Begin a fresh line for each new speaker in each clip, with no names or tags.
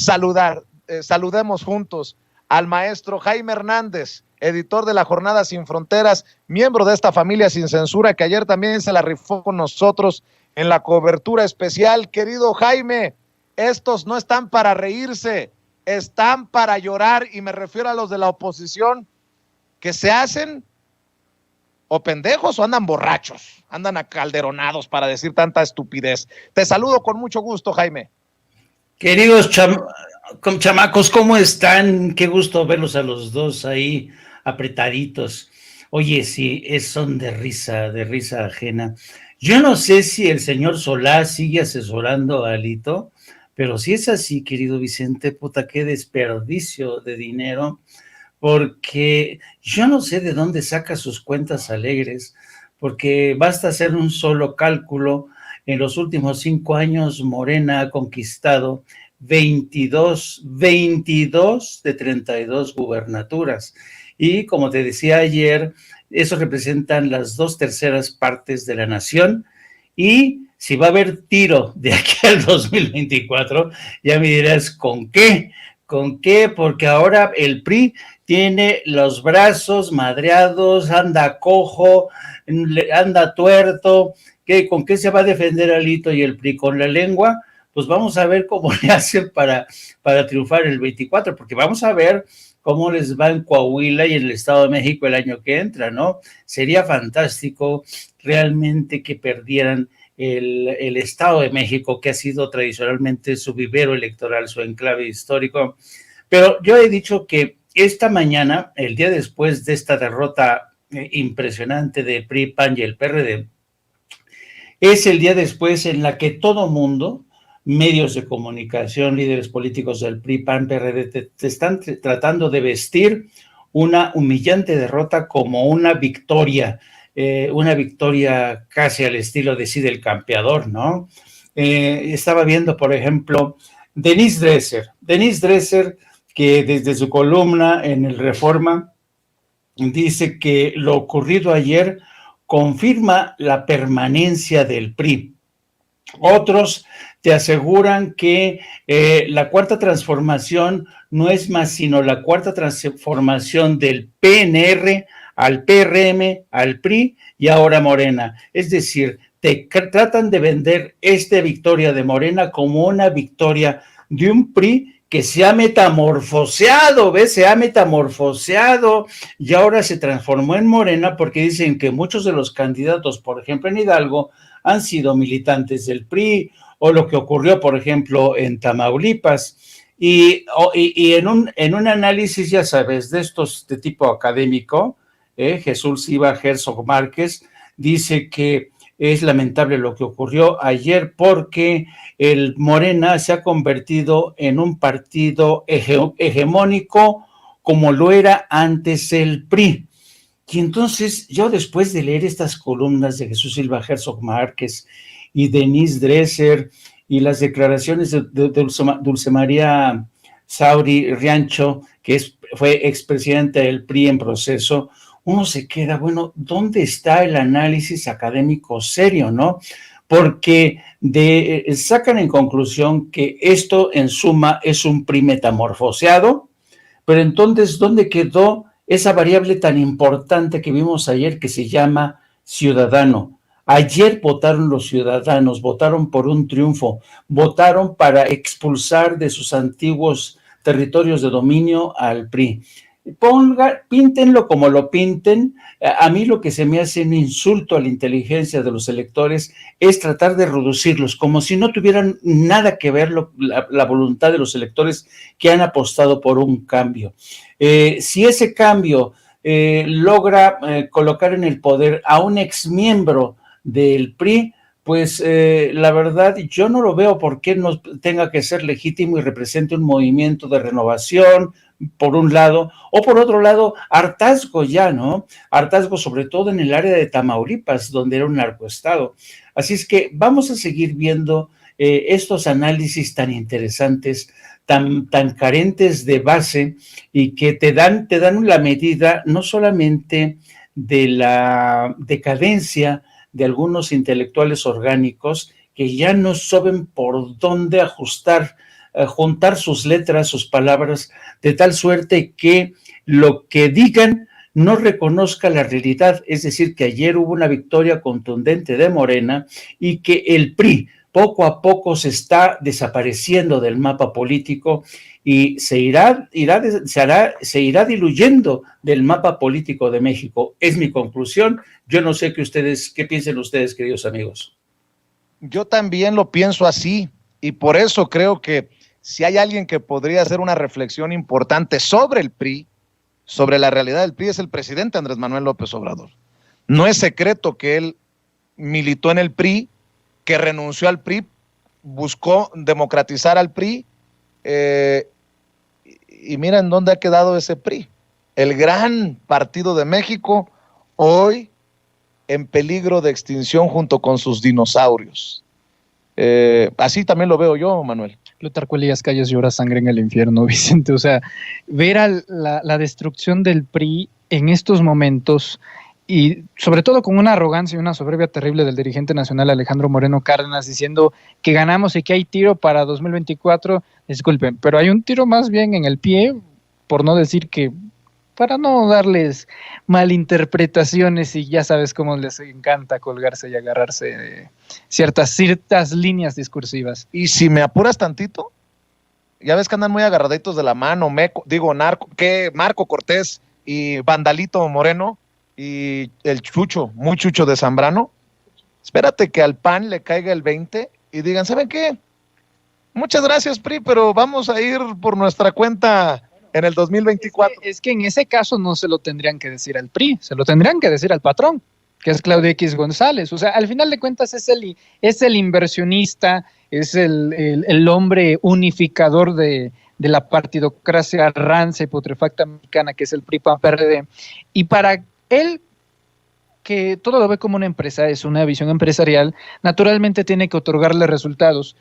saludemos juntos al maestro Jaime Hernández, editor de La Jornada Sin Fronteras, miembro de esta familia sin censura, que ayer también se la rifó con nosotros en la cobertura especial. Querido Jaime, estos no están para reírse, están para llorar, y me refiero a los de la oposición que se hacen o pendejos o andan borrachos, andan acalderonados para decir tanta estupidez. Te saludo con mucho gusto, Jaime.
Queridos chamacos, ¿cómo están? Qué gusto verlos a los dos ahí apretaditos. Oye, sí, son de risa ajena. Yo no sé si el señor Solá sigue asesorando a Alito, pero si es así, querido Vicente, puta, qué desperdicio de dinero, porque yo no sé de dónde saca sus cuentas alegres, porque basta hacer un solo cálculo. En los últimos 5 años, Morena ha conquistado 22 de 32 gubernaturas. Y como te decía ayer, eso representan las 2/3 partes de la nación. Y si va a haber tiro de aquí al 2024, ya me dirás con qué. ¿Con qué? Porque ahora el PRI tiene los brazos madreados, anda cojo, anda tuerto. ¿Con qué se va a defender Alito y el PRI? ¿Con la lengua? Pues vamos a ver cómo le hacen para triunfar el 24, porque vamos a ver cómo les va en Coahuila y en el Estado de México el año que entra, ¿no? Sería fantástico realmente que perdieran el Estado de México, que ha sido tradicionalmente su vivero electoral, su enclave histórico. Pero yo he dicho que esta mañana, el día después de esta derrota impresionante de PRI, PAN y el PRD, es el día después en la que todo mundo, medios de comunicación, líderes políticos del PRI, PAN, PRD, te están tratando de vestir una humillante derrota como una victoria casi al estilo de sí del campeador, ¿no? Estaba viendo, por ejemplo, Denise Dresser, que desde su columna en el Reforma dice que lo ocurrido ayer confirma la permanencia del PRI. Otros te aseguran que la cuarta transformación no es más sino la cuarta transformación del PNR al PRM, al PRI y ahora Morena. Es decir, te tratan de vender esta victoria de Morena como una victoria de un PRI que se ha metamorfoseado, ¿ves? Se ha metamorfoseado y ahora se transformó en Morena, porque dicen que muchos de los candidatos, por ejemplo en Hidalgo, han sido militantes del PRI, o lo que ocurrió, por ejemplo, en Tamaulipas. Y en un análisis, ya sabes, de estos de tipo académico, Jesús Silva Herzog Márquez dice que es lamentable lo que ocurrió ayer, porque el Morena se ha convertido en un partido hegemónico como lo era antes el PRI. Y entonces yo, después de leer estas columnas de Jesús Silva Herzog Márquez y Denise Dresser y las declaraciones de Dulce María Sauri Riancho, que fue expresidenta del PRI en proceso, uno se queda, bueno, ¿dónde está el análisis académico serio, no? Porque sacan en conclusión que esto en suma es un PRI metamorfoseado, pero entonces, ¿dónde quedó esa variable tan importante que vimos ayer que se llama ciudadano? Ayer votaron los ciudadanos, votaron por un triunfo, votaron para expulsar de sus antiguos territorios de dominio al PRI. Píntenlo como lo pinten. A mí lo que se me hace un insulto a la inteligencia de los electores es tratar de reducirlos, como si no tuvieran nada que ver la voluntad de los electores que han apostado por un cambio. Si ese cambio logra colocar en el poder a un exmiembro del PRI, pues la verdad yo no lo veo por qué no tenga que ser legítimo y represente un movimiento de renovación, por un lado, o por otro lado, hartazgo ya, ¿no? Hartazgo sobre todo en el área de Tamaulipas, donde era un narcoestado. Así es que vamos a seguir viendo estos análisis tan interesantes, tan carentes de base, y que te dan la medida no solamente de la decadencia de algunos intelectuales orgánicos que ya no saben por dónde ajustar juntar sus letras, sus palabras, de tal suerte que lo que digan no reconozca la realidad, es decir, que ayer hubo una victoria contundente de Morena y que el PRI poco a poco se está desapareciendo del mapa político y se irá diluyendo del mapa político de México. Es mi conclusión. Yo no sé qué piensen ustedes, queridos amigos.
Yo también lo pienso así, y por eso creo que si hay alguien que podría hacer una reflexión importante sobre el PRI, sobre la realidad del PRI, es el presidente Andrés Manuel López Obrador. No es secreto que él militó en el PRI, que renunció al PRI, buscó democratizar al PRI, y mira en dónde ha quedado ese PRI. El gran partido de México, hoy en peligro de extinción junto con sus dinosaurios. Así también lo veo yo, Manuel.
Plutarco Elías Calles llora sangre en el infierno, Vicente. O sea, ver a la destrucción del PRI en estos momentos, y sobre todo con una arrogancia y una soberbia terrible del dirigente nacional Alejandro Moreno Cárdenas, diciendo que ganamos y que hay tiro para 2024, disculpen, pero hay un tiro más bien en el pie, por no decir que, para no darles malinterpretaciones, y ya sabes cómo les encanta colgarse y agarrarse de ciertas líneas discursivas.
Y si me apuras tantito, ya ves que andan muy agarraditos de la mano, Marco Cortés y Vandalito Moreno y el Chucho, muy Chucho de Zambrano. Espérate que al PAN le caiga el 20 y digan, ¿saben qué? Muchas gracias, PRI, pero vamos a ir por nuestra cuenta en el 2024.
Es que en ese caso no se lo tendrían que decir al PRI, se lo tendrían que decir al patrón, que es Claudio X González. O sea, al final de cuentas es el inversionista, es el hombre unificador de la partidocracia rancia y putrefacta mexicana, que es el PRI-PAN-PRD. Y para él, que todo lo ve como una empresa, es una visión empresarial, naturalmente tiene que otorgarle resultados.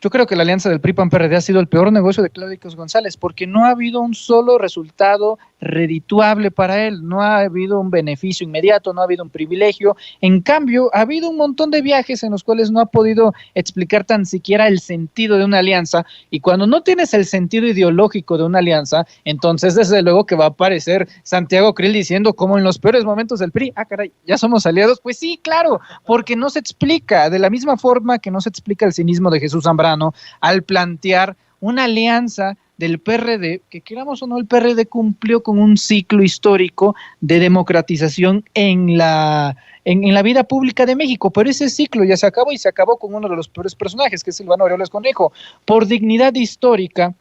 Yo creo que la alianza del PRI-PAN-PRD ha sido el peor negocio de Claudio X González, porque no ha habido un solo resultado redituable para él, no ha habido un beneficio inmediato, no ha habido un privilegio. En cambio, ha habido un montón de viajes en los cuales no ha podido explicar tan siquiera el sentido de una alianza, y cuando no tienes el sentido ideológico de una alianza, entonces desde luego que va a aparecer Santiago Krill diciendo como en los peores momentos del PRI, caray, ¿ya somos aliados? Pues sí, claro, porque no se explica, de la misma forma que no se explica el cinismo de Jesús Zambrano al plantear una alianza del PRD, que queramos o no, el PRD cumplió con un ciclo histórico de democratización en la vida pública de México, pero ese ciclo ya se acabó, y se acabó con uno de los peores personajes, que es Silvano Aureoles Conejo. Por dignidad histórica,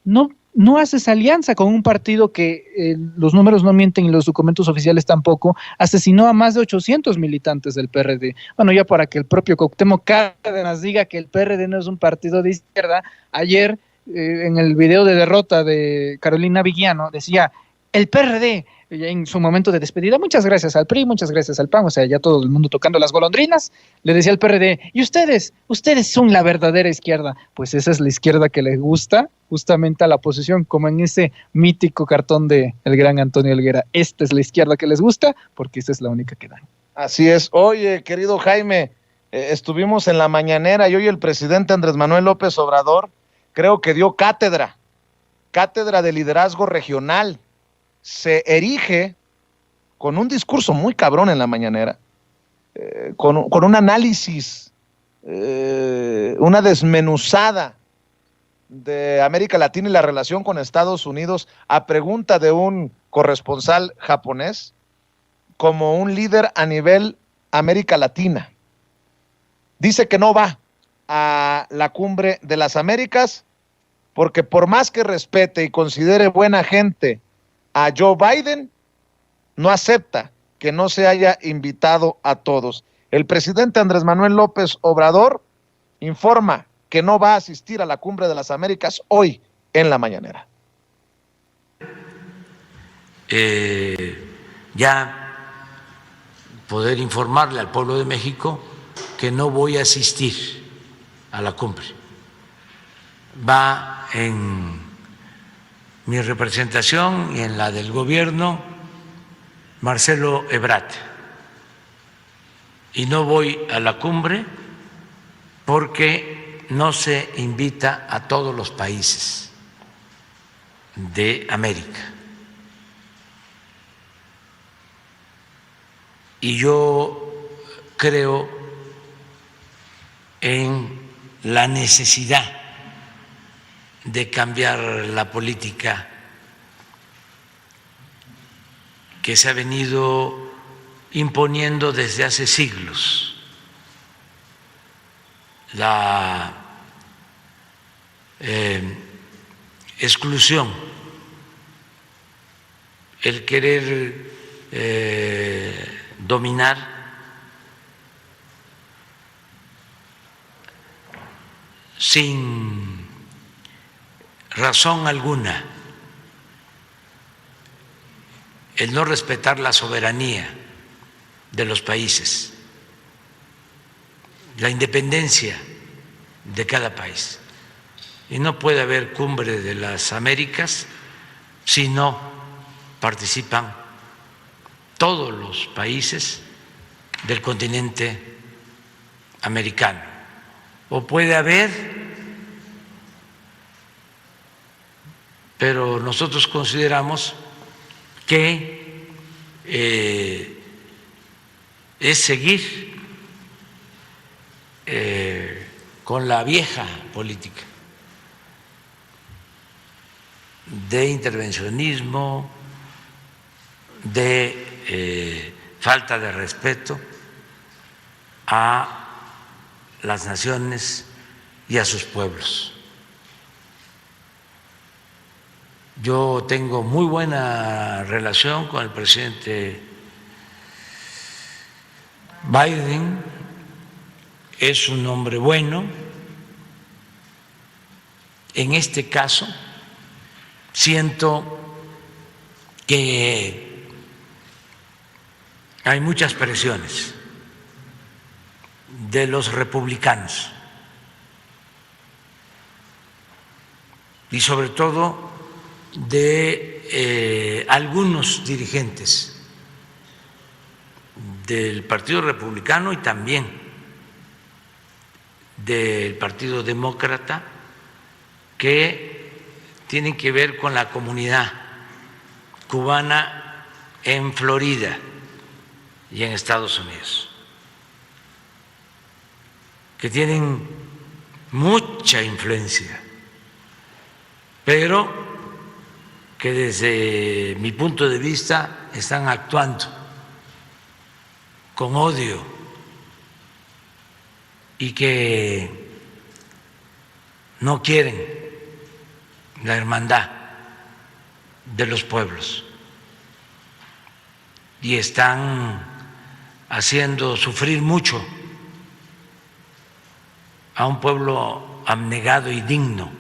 no haces alianza con un partido que los números no mienten y los documentos oficiales tampoco, asesinó a más de 800 militantes del PRD. Bueno, ya para que el propio Cuauhtémoc Cárdenas diga que el PRD no es un partido de izquierda, ayer en el video de derrota de Carolina Villano decía, el PRD, en su momento de despedida, muchas gracias al PRI, muchas gracias al PAN, o sea, ya todo el mundo tocando las golondrinas, le decía al PRD, y ustedes son la verdadera izquierda. Pues esa es la izquierda que les gusta justamente a la oposición, como en ese mítico cartón de el gran Antonio Helguera. Esta es la izquierda que les gusta, porque esta es la única que dan.
Así es. Oye, querido Jaime, estuvimos en la mañanera y hoy el presidente Andrés Manuel López Obrador creo que dio cátedra de liderazgo regional. Se erige con un discurso muy cabrón en la mañanera, con un análisis, una desmenuzada de América Latina y la relación con Estados Unidos a pregunta de un corresponsal japonés, como un líder a nivel América Latina. Dice que no va a la cumbre de las Américas porque por más que respete y considere buena gente a Joe Biden, no acepta que no se haya invitado a todos. El presidente Andrés Manuel López Obrador informa que no va a asistir a la Cumbre de las Américas hoy en la mañanera.
Ya poder informarle al pueblo de México que no voy a asistir a la cumbre. Va en mi representación y en la del gobierno Marcelo Ebrard. Y no voy a la cumbre porque no se invita a todos los países de América. Y yo creo en la necesidad de cambiar la política que se ha venido imponiendo desde hace siglos. La exclusión, el querer dominar sin razón alguna, el no respetar la soberanía de los países, la independencia de cada país. Y no puede haber cumbre de las Américas si no participan todos los países del continente americano. O puede haber, pero nosotros consideramos que es seguir con la vieja política de intervencionismo, de falta de respeto a las naciones y a sus pueblos. Yo tengo muy buena relación con el presidente Biden, es un hombre bueno. En este caso, siento que hay muchas presiones de los republicanos y sobre todo de algunos dirigentes del Partido Republicano y también del Partido Demócrata, que tienen que ver con la comunidad cubana en Florida y en Estados Unidos, que tienen mucha influencia, pero que desde mi punto de vista están actuando con odio y que no quieren la hermandad de los pueblos y están haciendo sufrir mucho a un pueblo abnegado y digno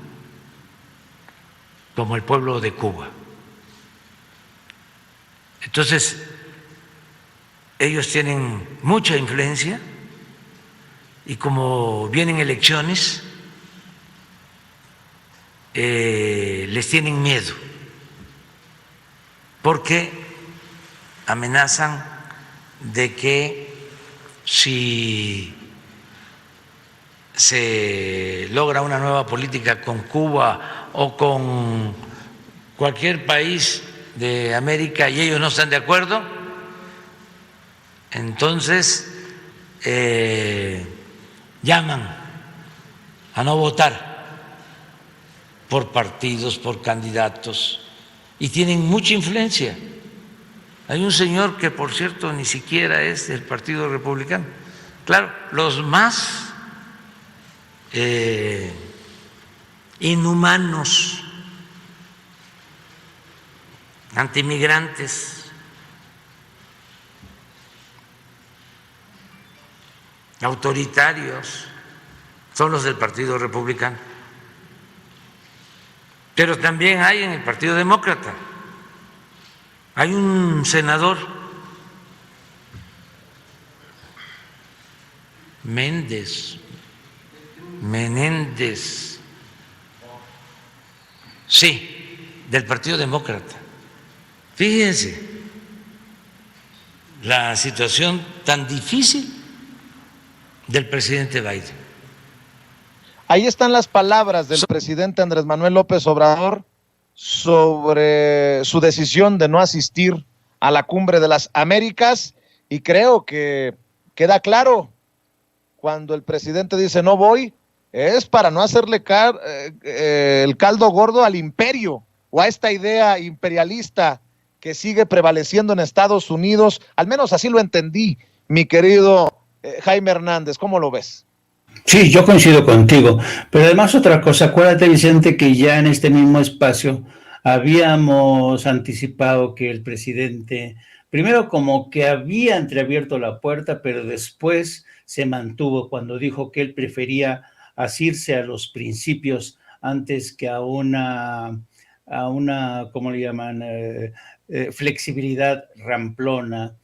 como el pueblo de Cuba. Entonces, ellos tienen mucha influencia y como vienen elecciones, les tienen miedo porque amenazan de que si se logra una nueva política con Cuba o con cualquier país de América y ellos no están de acuerdo, entonces llaman a no votar por partidos, por candidatos, y tienen mucha influencia. Hay un señor que, por cierto, ni siquiera es del Partido Republicano. Claro, los más inhumanos, antimigrantes, autoritarios, son los del Partido Republicano. Pero también hay en el Partido Demócrata. Hay un senador, Menéndez, sí, del Partido Demócrata. Fíjense la situación tan difícil del presidente Biden.
Ahí están las palabras del presidente Andrés Manuel López Obrador sobre su decisión de no asistir a la Cumbre de las Américas, y creo que queda claro, cuando el presidente dice no voy, es para no hacerle el caldo gordo al imperio o a esta idea imperialista que sigue prevaleciendo en Estados Unidos. Al menos así lo entendí, mi querido Jaime Hernández. ¿Cómo lo ves?
Sí, yo coincido contigo, pero además otra cosa, acuérdate, Vicente, que ya en este mismo espacio habíamos anticipado que el presidente, primero como que había entreabierto la puerta, pero después se mantuvo cuando dijo que él prefería asirse a los principios antes que a una ¿cómo le llaman? Flexibilidad ramplona.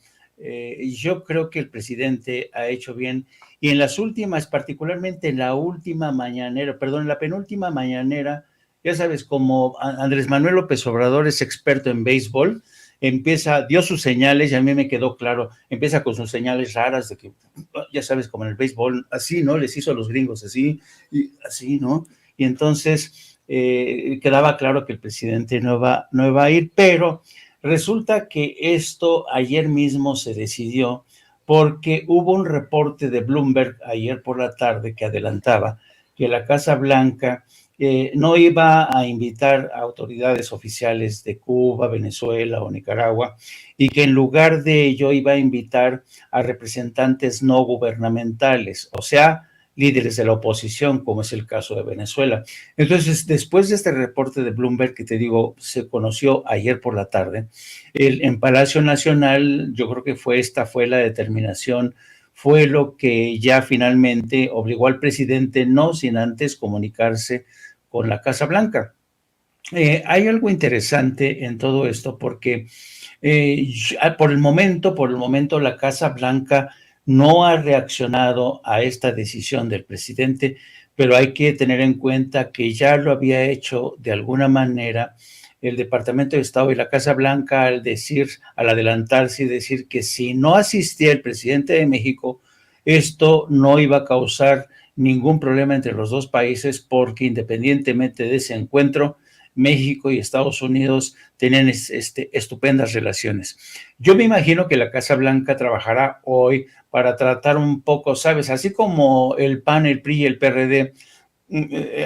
Yo creo que el presidente ha hecho bien, y en las últimas, particularmente en la última mañanera, perdón, en la penúltima mañanera, ya sabes, como Andrés Manuel López Obrador es experto en béisbol, dio sus señales, y a mí me quedó claro, empieza con sus señales raras de que, ya sabes, como en el béisbol, así, ¿no? Les hizo a los gringos así, y así, ¿no? Y entonces quedaba claro que el presidente no va a ir, pero resulta que esto ayer mismo se decidió porque hubo un reporte de Bloomberg ayer por la tarde que adelantaba que la Casa Blanca no iba a invitar a autoridades oficiales de Cuba, Venezuela o Nicaragua, y que en lugar de ello iba a invitar a representantes no gubernamentales, o sea, líderes de la oposición, como es el caso de Venezuela. Entonces, después de este reporte de Bloomberg, que te digo, se conoció ayer por la tarde, en Palacio Nacional, yo creo que esta fue la determinación, fue lo que ya finalmente obligó al presidente, no sin antes comunicarse con la Casa Blanca. Hay algo interesante en todo esto porque por el momento la Casa Blanca no ha reaccionado a esta decisión del presidente, pero hay que tener en cuenta que ya lo había hecho de alguna manera el Departamento de Estado y la Casa Blanca al adelantarse y decir que si no asistía el presidente de México, esto no iba a causar ningún problema entre los dos países, porque independientemente de ese encuentro, México y Estados Unidos tienen estupendas relaciones. Yo me imagino que la Casa Blanca trabajará hoy para tratar un poco, ¿sabes? Así como el PAN, el PRI y el PRD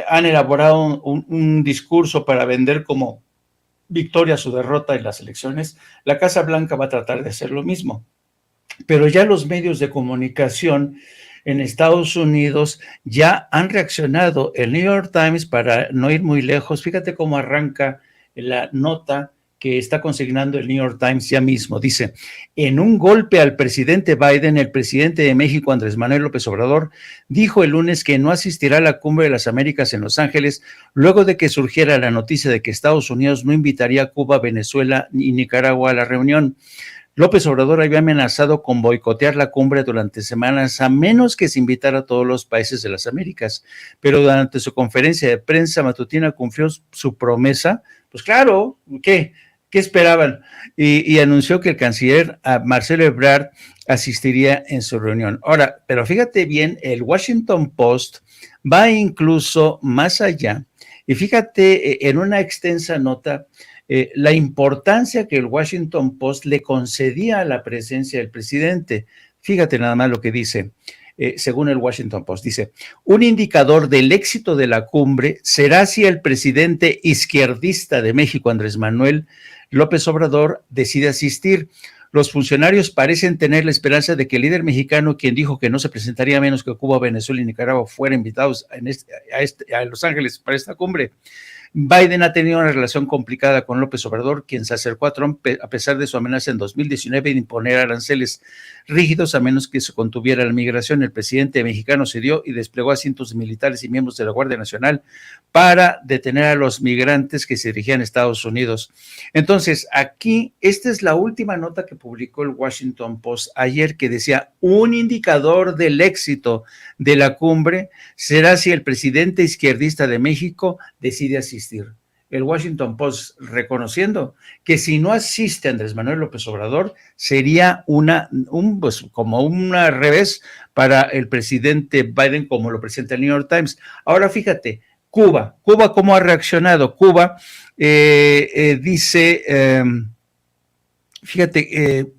han elaborado un discurso para vender como victoria su derrota en las elecciones, la Casa Blanca va a tratar de hacer lo mismo. Pero ya los medios de comunicación en Estados Unidos ya han reaccionado. El New York Times, para no ir muy lejos, fíjate cómo arranca la nota que está consignando el New York Times ya mismo. Dice: en un golpe al presidente Biden, el presidente de México, Andrés Manuel López Obrador, dijo el lunes que no asistirá a la Cumbre de las Américas en Los Ángeles, luego de que surgiera la noticia de que Estados Unidos no invitaría a Cuba, Venezuela y Nicaragua a la reunión. López Obrador había amenazado con boicotear la cumbre durante semanas, a menos que se invitara a todos los países de las Américas, pero durante su conferencia de prensa matutina cumplió su promesa. Pues claro, ¿qué esperaban? Y anunció que el canciller Marcelo Ebrard asistiría en su reunión. Ahora, pero fíjate bien, el Washington Post va incluso más allá, y fíjate en una extensa nota la importancia que el Washington Post le concedía a la presencia del presidente. Fíjate nada más lo que dice, según el Washington Post, dice: un indicador del éxito de la cumbre será si el presidente izquierdista de México, Andrés Manuel López Obrador, decide asistir. Los funcionarios parecen tener la esperanza de que el líder mexicano, quien dijo que no se presentaría a menos que Cuba, Venezuela y Nicaragua fueran invitados a Los Ángeles para esta cumbre. Biden ha tenido una relación complicada con López Obrador, quien se acercó a Trump a pesar de su amenaza en 2019 de imponer aranceles rígidos a menos que se contuviera la migración. El presidente mexicano cedió y desplegó a cientos de militares y miembros de la Guardia Nacional para detener a los migrantes que se dirigían a Estados Unidos. Entonces, aquí, esta es la última nota que publicó el Washington Post ayer, que decía: un indicador del éxito de la cumbre será si el presidente izquierdista de México decide asistir. el Washington Post reconociendo que si no asiste Andrés Manuel López Obrador sería pues como un revés para el presidente Biden, como lo presenta el New York Times. Ahora fíjate, Cuba, ¿cómo ha reaccionado? Cuba dice, fíjate,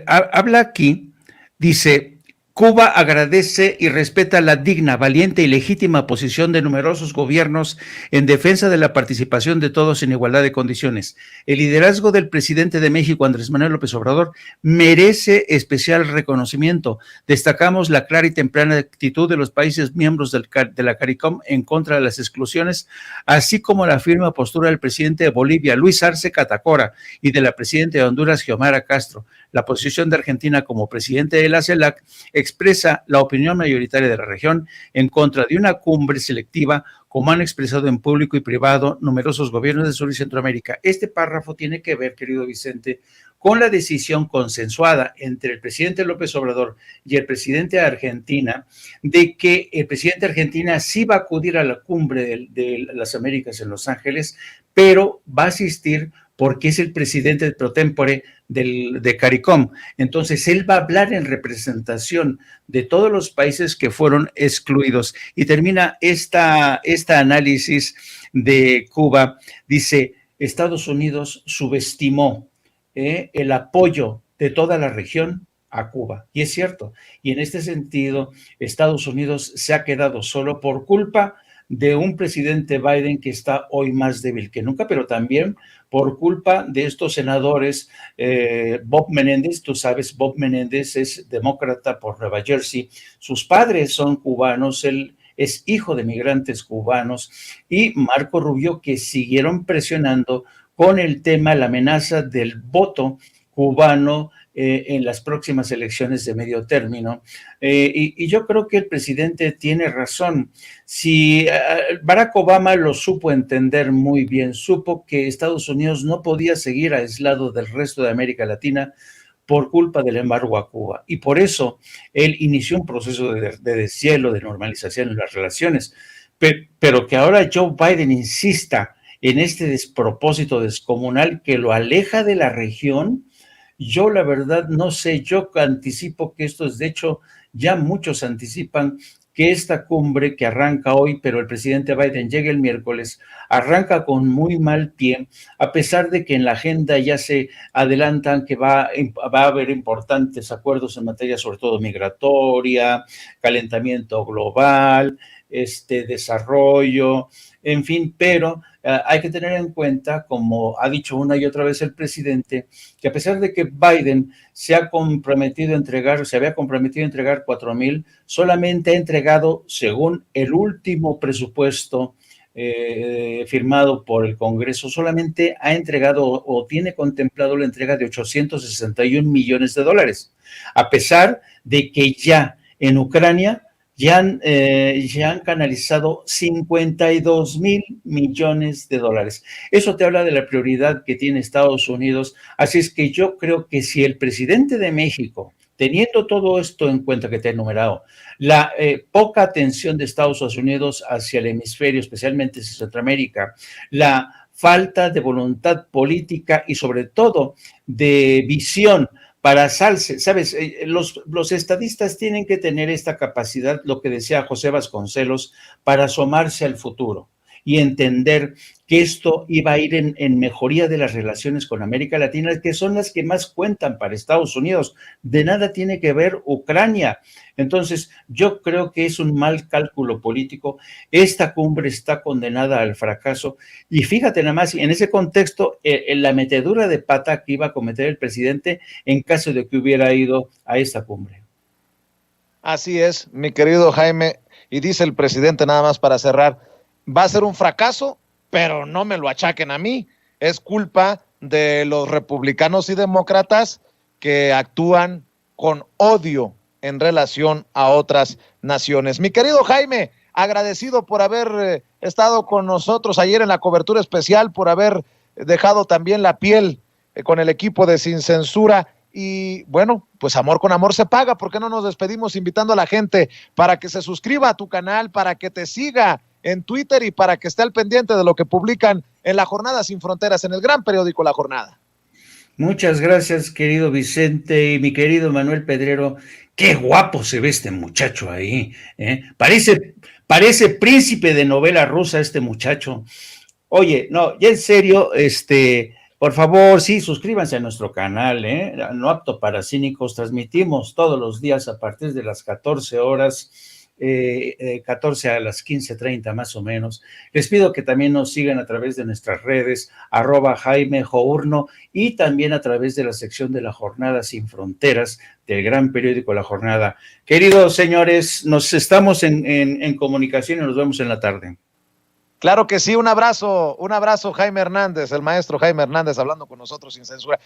habla aquí, dice: Cuba agradece y respeta la digna, valiente y legítima posición de numerosos gobiernos en defensa de la participación de todos en igualdad de condiciones. El liderazgo del presidente de México, Andrés Manuel López Obrador, merece especial reconocimiento. Destacamos la clara y temprana actitud de los países miembros de la CARICOM en contra de las exclusiones, así como la firme postura del presidente de Bolivia, Luis Arce Catacora, y de la presidenta de Honduras, Xiomara Castro. La posición de Argentina como presidente de la CELAC expresa la opinión mayoritaria de la región en contra de una cumbre selectiva, como han expresado en público y privado numerosos gobiernos de Sur y Centroamérica. Este párrafo tiene que ver, querido Vicente, con la decisión consensuada entre el presidente López Obrador y el presidente de Argentina, de que el presidente de Argentina sí va a acudir a la cumbre de las Américas en Los Ángeles, pero va a asistir porque es el presidente pro tempore de CARICOM. Entonces, él va a hablar en representación de todos los países que fueron excluidos. Y termina esta análisis de Cuba. Dice: Estados Unidos subestimó el apoyo de toda la región a Cuba. Y es cierto. Y en este sentido, Estados Unidos se ha quedado solo por culpa de un presidente Biden que está hoy más débil que nunca, pero también por culpa de estos senadores. Bob Menéndez, tú sabes, Bob Menéndez es demócrata por Nueva Jersey, sus padres son cubanos, él es hijo de migrantes cubanos, y Marco Rubio, que siguieron presionando con el tema, la amenaza del voto cubano en las próximas elecciones de medio término. Y yo creo que el presidente tiene razón. Si Barack Obama lo supo entender muy bien, supo que Estados Unidos no podía seguir aislado del resto de América Latina por culpa del embargo a Cuba. Y por eso él inició un proceso de deshielo, de normalización en las relaciones. Pero que ahora Joe Biden insista en este despropósito descomunal que lo aleja de la región, yo la verdad no sé, yo anticipo que esto es, de hecho, ya muchos anticipan que esta cumbre que arranca hoy, pero el presidente Biden llega el miércoles, arranca con muy mal pie, a pesar de que en la agenda ya se adelantan que va a haber importantes acuerdos en materia sobre todo migratoria, calentamiento global, desarrollo, en fin, pero hay que tener en cuenta, como ha dicho una y otra vez el presidente, que a pesar de que Biden se había comprometido a entregar 4,000, solamente ha entregado, según el último presupuesto firmado por el Congreso, solamente ha entregado o tiene contemplado la entrega de 861 millones de dólares, a pesar de que ya en Ucrania ya han canalizado 52,000 millones de dólares. Eso te habla de la prioridad que tiene Estados Unidos. Así es que yo creo que si el presidente de México, teniendo todo esto en cuenta que te he enumerado, la poca atención de Estados Unidos hacia el hemisferio, especialmente hacia Centroamérica, la falta de voluntad política y sobre todo de visión para salse, ¿sabes? Los estadistas tienen que tener esta capacidad, lo que decía José Vasconcelos, para asomarse al futuro y entender que esto iba a ir en mejoría de las relaciones con América Latina, que son las que más cuentan para Estados Unidos. De nada tiene que ver Ucrania. Entonces, yo creo que es un mal cálculo político. Esta cumbre está condenada al fracaso. Y fíjate nada más, en ese contexto, la metedura de pata que iba a cometer el presidente en caso de que hubiera ido a esta cumbre.
Así es, mi querido Jaime. Y dice el presidente, nada más para cerrar, va a ser un fracaso, pero no me lo achaquen a mí. Es culpa de los republicanos y demócratas que actúan con odio en relación a otras naciones. Mi querido Jaime, agradecido por haber estado con nosotros ayer en la cobertura especial, por haber dejado también la piel con el equipo de Sin Censura. Y bueno, pues amor con amor se paga. ¿Por qué no nos despedimos invitando a la gente para que se suscriba a tu canal, para que te siga en Twitter y para que esté al pendiente de lo que publican en La Jornada Sin Fronteras, en el gran periódico La Jornada.
Muchas gracias, querido Vicente y mi querido Manuel Pedrero. Qué guapo se ve este muchacho ahí, ¿eh? Parece príncipe de novela rusa este muchacho. Oye, no, ya en serio, por favor, sí, suscríbanse a nuestro canal, No Apto para Cínicos. Transmitimos todos los días a partir de las 14 horas, 14 a las 15:30 más o menos. Les pido que también nos sigan a través de nuestras redes, @Jaime Journo, y también a través de la sección de La Jornada Sin Fronteras del gran periódico La Jornada. Queridos señores, nos estamos en comunicación y nos vemos en la tarde.
Claro que sí, un abrazo, Jaime Hernández, el maestro Jaime Hernández, hablando con nosotros sin censura.